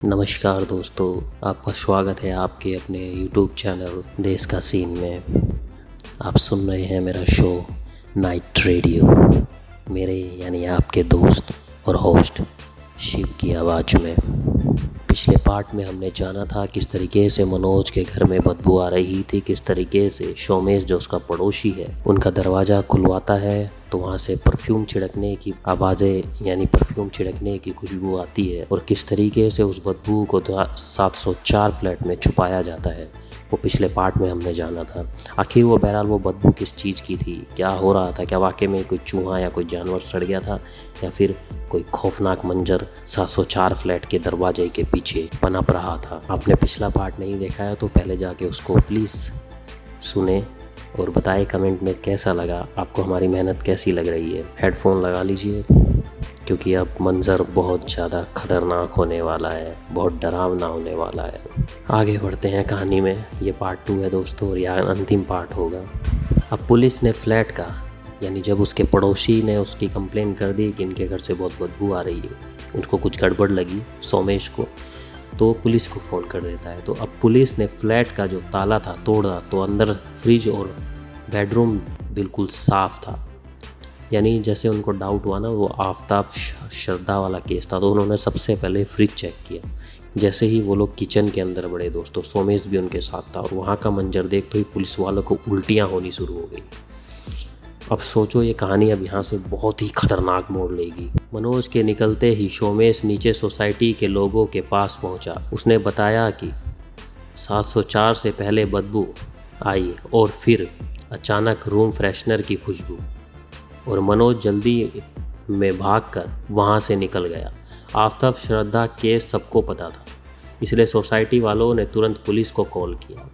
नमस्कार दोस्तों, आपका स्वागत है आपके अपने YouTube चैनल देश का सीन में। आप सुन रहे हैं मेरा शो नाइट रेडियो, मेरे यानी आपके दोस्त और होस्ट शिव की आवाज़ में। पिछले पार्ट में हमने जाना था किस तरीके से मनोज के घर में बदबू आ रही थी, किस तरीके से सोमेश जो उसका पड़ोसी है उनका दरवाज़ा खुलवाता है तो वहाँ से परफ्यूम छिड़कने की आवाज़ें यानी परफ्यूम छिड़कने की खुशबू आती है और किस तरीके से उस बदबू को 704 फ्लैट में छुपाया जाता है, वो पिछले पार्ट में हमने जाना था। आखिर वो बहरहाल वो बदबू किस चीज़ की थी, क्या हो रहा था, क्या वाकई में कोई चूहा या कोई जानवर सड़ गया था या फिर कोई खौफनाक मंजर 704 फ्लैट के दरवाजे के पीछे पनप रहा था। आपने पिछला पार्ट नहीं देखा है तो पहले जाके उसको प्लीज़ सुने और बताएं कमेंट में कैसा लगा, आपको हमारी मेहनत कैसी लग रही है। हेडफोन लगा लीजिए क्योंकि अब मंज़र बहुत ज़्यादा ख़तरनाक होने वाला है, बहुत डरावना होने वाला है। आगे बढ़ते हैं कहानी में। ये पार्ट 2 है दोस्तों और यह अंतिम पार्ट होगा। अब पुलिस ने फ्लैट का यानी जब उसके पड़ोसी ने उसकी कंप्लेन कर दी कि इनके घर से बहुत बदबू आ रही है, उनको कुछ गड़बड़ लगी सोमेश को, तो पुलिस को फ़ोन कर देता है। तो अब पुलिस ने फ्लैट का जो ताला था तोड़ा तो अंदर फ्रिज और बेडरूम बिल्कुल साफ़ था। यानी जैसे उनको डाउट हुआ ना, वो आफ्ताब श्रद्धा वाला केस था, तो उन्होंने सबसे पहले फ्रिज चेक किया। जैसे ही वो लोग किचन के अंदर बढ़े दोस्तों, सोमेश भी उनके साथ था और वहाँ का मंजर देखते ही पुलिस वालों को उल्टियाँ होनी शुरू हो गई। अब सोचो ये कहानी अब यहाँ से बहुत ही खतरनाक मोड़ लेगी। मनोज के निकलते ही सोमेश नीचे सोसाइटी के लोगों के पास पहुँचा। उसने बताया कि 704 से पहले बदबू आई और फिर अचानक रूम फ्रेशनर की खुशबू, और मनोज जल्दी में भागकर वहाँ से निकल गया। आफ्ताब श्रद्धा केस सबको पता था, इसलिए सोसाइटी वालों ने तुरंत पुलिस को कॉल किया।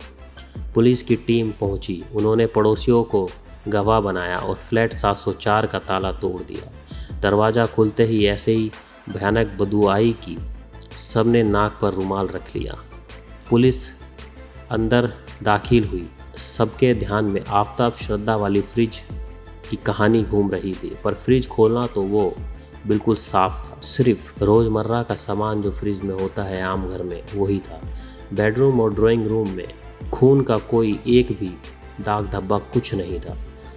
पुलिस की टीम पहुँची, उन्होंने पड़ोसियों को गवाह बनाया और फ्लैट 704 का ताला तोड़ दिया। दरवाज़ा खुलते ही ऐसे ही भयानक बदबू आई कि सब ने नाक पर रुमाल रख लिया। पुलिस अंदर दाखिल हुई। सबके ध्यान में आफ्ताब श्रद्धा वाली फ्रिज की कहानी घूम रही थी, पर फ्रिज खोलना तो वो बिल्कुल साफ था। सिर्फ रोज़मर्रा का सामान जो फ्रिज में होता है आम घर में वही था। बेडरूम और ड्राइंग रूम में खून का कोई एक भी दाग धब्बा कुछ नहीं था।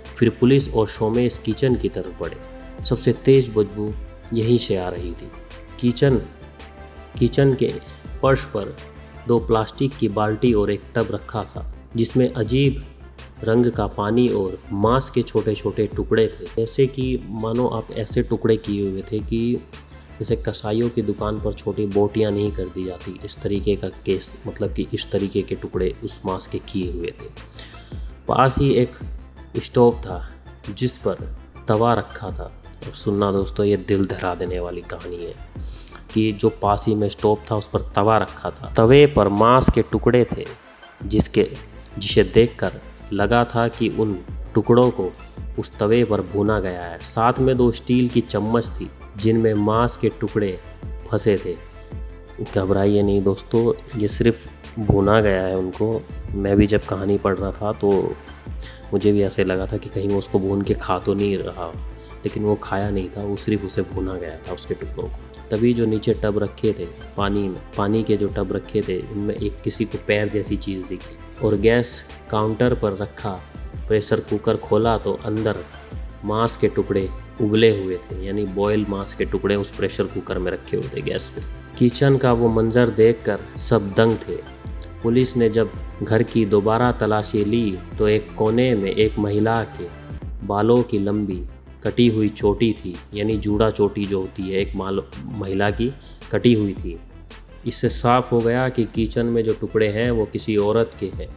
फिर पुलिस और सोमेश किचन की तरफ बढ़े। सबसे तेज़ बदबू यहीं से आ रही थी। किचन के फर्श पर 2 प्लास्टिक की बाल्टी और एक टब रखा था जिसमें अजीब रंग का पानी और मांस के छोटे छोटे टुकड़े थे। जैसे कि मानो आप ऐसे टुकड़े किए हुए थे कि जैसे कसाईयों की दुकान पर छोटी बोटियां नहीं कर दी जाती, इस तरीके का केस, मतलब कि इस तरीके के टुकड़े उस मांस के किए हुए थे। पास ही एक स्टोव था जिस पर तवा रखा था। और सुनना दोस्तों, ये दिल दहला देने वाली कहानी है कि जो पास ही में स्टोव था उस पर तवा रखा था। तवे पर मांस के टुकड़े थे जिसे देखकर लगा था कि उन टुकड़ों को उस तवे पर भूना गया है। साथ में 2 स्टील की चम्मच थी जिनमें मांस के टुकड़े फंसे थे। घबराइए नहीं दोस्तों, ये सिर्फ भुना गया है उनको। मैं भी जब कहानी पढ़ रहा था तो मुझे भी ऐसे लगा था कि कहीं वो उसको भून के खा तो नहीं रहा, लेकिन वो खाया नहीं था, वो सिर्फ उसे भुना गया था उसके टुकड़ों को। तभी जो नीचे टब रखे थे पानी के जो टब रखे थे उनमें एक किसी को पैर जैसी चीज़ दिखी, और गैस काउंटर पर रखा प्रेशर कुकर खोला तो अंदर मांस के टुकड़े उबले हुए थे, यानी बॉयल मांस के टुकड़े उस प्रेशर कुकर में रखे हुए थे गैस पे। किचन का वो मंजर देखकर सब दंग थे। पुलिस ने जब घर की दोबारा तलाशी ली तो एक कोने में एक महिला के बालों की लंबी कटी हुई चोटी थी, यानी जूड़ा चोटी जो होती है एक महिला की कटी हुई थी। इससे साफ हो गया कि किचन में जो टुकड़े हैं वो किसी औरत के हैं।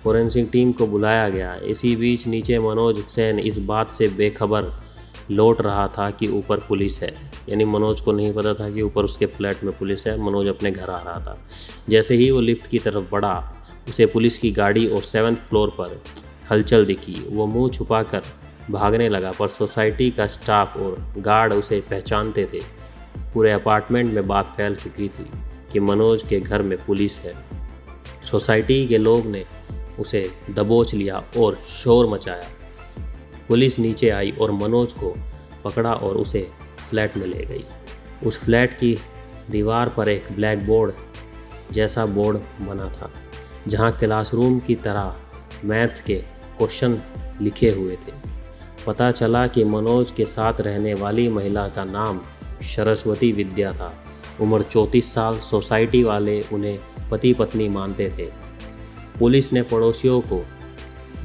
फोरेंसिक टीम को बुलाया गया। इसी बीच नीचे मनोज सेन इस बात से बेखबर लौट रहा था कि ऊपर पुलिस है, यानी मनोज को नहीं पता था कि ऊपर उसके फ्लैट में पुलिस है। मनोज अपने घर आ रहा था। जैसे ही वो लिफ्ट की तरफ बढ़ा, उसे पुलिस की गाड़ी और 7th फ्लोर पर हलचल दिखी। वो मुंह छुपाकर भागने लगा, पर सोसाइटी का स्टाफ और गार्ड उसे पहचानते थे। पूरे अपार्टमेंट में बात फैल चुकी थी कि मनोज के घर में पुलिस है। सोसाइटी के लोग ने उसे दबोच लिया और शोर मचाया। पुलिस नीचे आई और मनोज को पकड़ा और उसे फ्लैट में ले गई। उस फ्लैट की दीवार पर एक ब्लैक बोर्ड जैसा बोर्ड बना था जहां क्लासरूम की तरह मैथ के क्वेश्चन लिखे हुए थे। पता चला कि मनोज के साथ रहने वाली महिला का नाम सरस्वती विद्या था। उम्र 34 साल। सोसाइटी वाले उन्हें पति पत्नी मानते थे। पुलिस ने पड़ोसियों को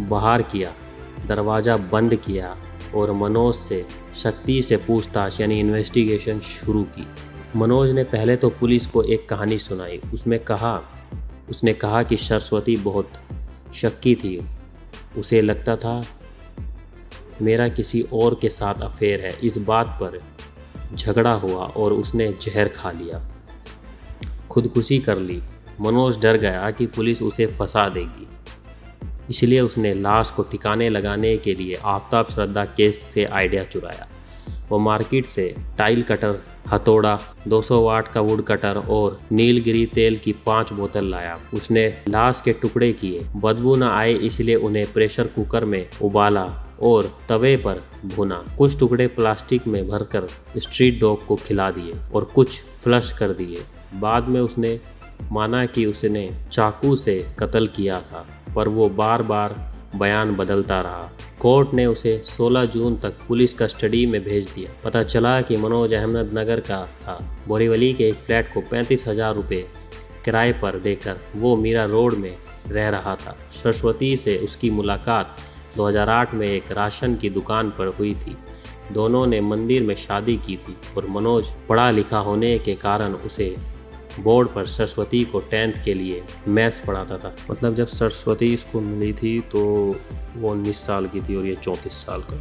बाहर किया, दरवाज़ा बंद किया और मनोज से सख्ती से पूछताछ यानी इन्वेस्टिगेशन शुरू की। मनोज ने पहले तो पुलिस को एक कहानी सुनाई। उसने कहा कि सरस्वती बहुत शक्की थी। उसे लगता था मेरा किसी और के साथ अफेयर है। इस बात पर झगड़ा हुआ और उसने जहर खा लिया, खुदकुशी कर ली। मनोज डर गया कि पुलिस उसे फंसा देगी, इसलिए उसने लाश को ठिकाने लगाने के लिए आफ्ताब श्रद्धा केस से आइडिया चुराया। वो मार्केट से टाइल कटर, हथौड़ा, 200 वाट का वुड कटर और नीलगिरी तेल की 5 बोतल लाया। उसने लाश के टुकड़े किए, बदबू न आए इसलिए उन्हें प्रेशर कुकर में उबाला और तवे पर भुना। कुछ टुकड़े प्लास्टिक में भरकर स्ट्रीट डॉग को खिला दिए और कुछ फ्लश कर दिए। बाद में उसने माना कि उसने चाकू से कत्ल किया था, पर वो बार बार बयान बदलता रहा। कोर्ट ने उसे 16 जून तक पुलिस कस्टडी में भेज दिया। पता चला कि मनोज अहमदनगर का था। बोरीवली के एक फ्लैट को 35,000 रुपये किराए पर देकर वो मीरा रोड में रह रहा था। सरस्वती से उसकी मुलाकात 2008 में एक राशन की दुकान पर हुई थी। दोनों ने मंदिर में शादी की थी और मनोज पढ़ा लिखा होने के कारण उसे बोर्ड पर सरस्वती को 10th के लिए मैथ्स पढ़ाता था। मतलब जब सरस्वती इसको मिली थी तो वो 19 साल की थी और ये 34 साल का।